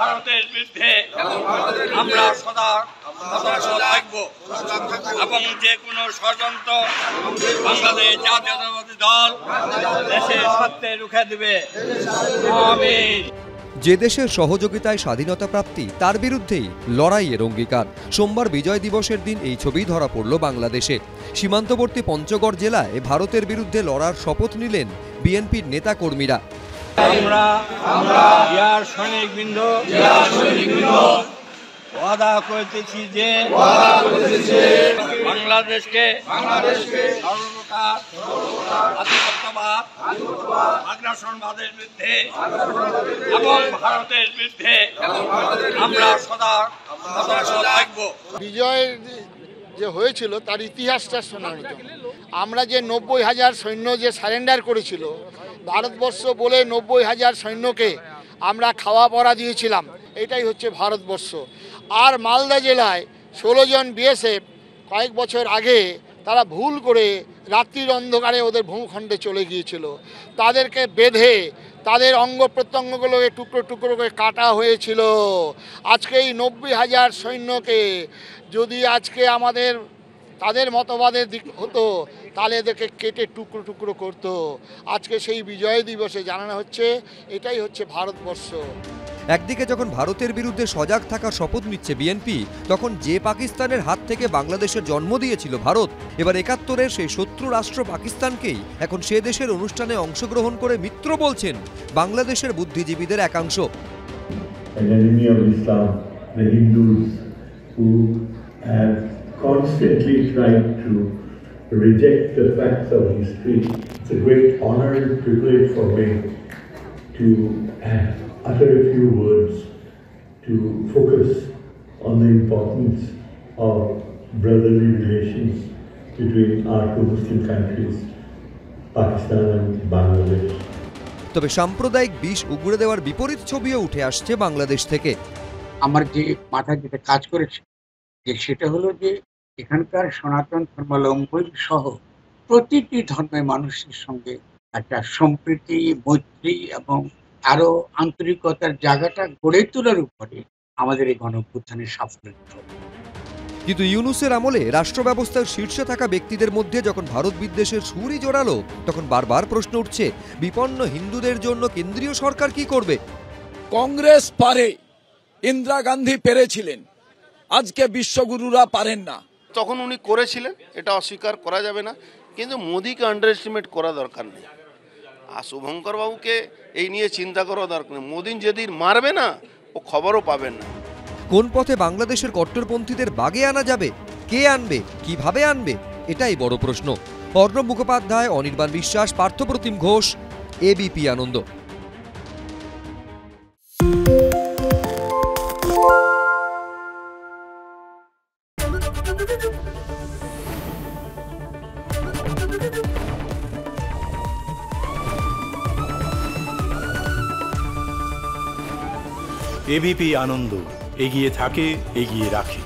ভারতের বিরুদ্ধে আমরা সদা থাকব এবং যে কোনো ষড়যন্ত্র বাংলাদেশ জাতীয়তাবাদী দল দেশের স্বার্থে রুখে দেবে। আমিন। যে দেশের সহযোগিতায় স্বাধীনতা প্রাপ্তি তার বিরুদ্ধেই লড়াইয়ের অঙ্গীকার। সোমবার বিজয় দিবসের দিন এই ছবি ধরা পড়ল বাংলাদেশে। সীমান্তবর্তী পঞ্চগড় জেলায় ভারতের বিরুদ্ধে লড়ার শপথ নিলেন বিএনপির নেতা কর্মীরা। আমরা সৈনিকবৃন্দ ওয়াদা করতেছি যে বাংলাদেশকে সর্বপ্রকার আধিপত্যবাদ আগ্রাসনবাদের বিরুদ্ধে এবং ভারতের বিরুদ্ধে আমরা সদা থাকব। বিজয় যে হয়েছিল তার ইতিহাসটা শোনার মতো। আমরা যে 90,000 সৈন্য যে সারেন্ডার করেছিল, ভারতবর্ষ বলে 90,000 সৈন্যকে আমরা খাওয়া পড়া দিয়েছিলাম, এটাই হচ্ছে ভারতবর্ষ। আর মালদা জেলায় 16 জন বিএসএফ কয়েক বছর আগে তারা ভুল করে রাত্রির অন্ধকারে ওদের ভূখণ্ডে চলে গিয়েছিল। তাদেরকে বেঁধে তাদের অঙ্গ প্রত্যঙ্গগুলোকে টুকরো টুকরো করে কাটা হয়েছিল। আজকে এই 90,000 সৈন্যকে যদি আজকে তাদের মতবাদের দিক হতো তাহলে এদেরকে কেটে টুকরো টুকরো করতো। আজকে সেই বিজয় দিবসে জানানো হচ্ছে এটাই হচ্ছে ভারতবর্ষ। একদিকে যখন ভারতের বিরুদ্ধে সজাগ থাকার শপথ নিচ্ছে বিএনপি, তখন যে পাকিস্তানের হাত থেকে বাংলাদেশের জন্ম দিয়েছিল ভারত, এবার ৭১-এর সেই শত্রু রাষ্ট্র পাকিস্তানকেই এখন সে দেশের অনুষ্ঠানে অংশগ্রহণ করে মিত্র বলছেন বাংলাদেশের বুদ্ধিজীবীদের একাংশ। Constantly tried to reject the facts of history. It's a great honor and privilege for me to utter a few words to focus on the importance of brotherly relations between our two Muslim countries, Pakistan and Bangladesh. তবে সাম্প্রদায়িক বিষ উগড়ে দেওয়ার বিপরীত ছবিও উঠে আসছে বাংলাদেশ থেকে। আমার যে মাথায় যেটা কাজ করেছে যে সেটা হলো যে এখানকার সনাতন ধর্মাবলম্বী সহ প্রতিটি ধর্মের মানুষের সঙ্গে একটা সম্প্রীতি, মৈত্রী এবং আরো আন্তরিকতার জায়গাটা গড়ে তোলার উপরে আমাদের এই গণঅভ্যুত্থানের সাফল্য। কিন্তু ইউনূসের আমলে রাষ্ট্র ব্যবস্থার শীর্ষে থাকা ব্যক্তিদের মধ্যে যখন ভারত বিদ্বেষের সুরই জোরালো, তখন বারবার প্রশ্ন উঠছে বিপন্ন হিন্দুদের জন্য কেন্দ্রীয় সরকার কি করবে? কংগ্রেস পারে, ইন্দিরা গান্ধী পেরেছিলেন, আজকে বিশ্বগুরুরা পারেন না। তখন উনি করেছিলেন, এটা অস্বীকার করা যাবে না, কিন্তু মোদিকে আন্ডার এস্টিমেট করা দরকার নেই। আর শুভঙ্কর বাবুকে এই নিয়ে চিন্তা করা দরকার নেই। মোদি যেদিন মারবে না, ও খবরও পাবেন না। কোন পথে বাংলাদেশের কট্টরপন্থীদের বাগে আনা যাবে, কে আনবে, কিভাবে আনবে, এটাই বড় প্রশ্ন। অর্ণব মুখোপাধ্যায়, অনির্বাণ বিশ্বাস, পার্থপ্রতিম ঘোষ, এবিপি আনন্দ। এবিপি আনন্দ এগিয়ে থাকে, এগিয়ে রাখে।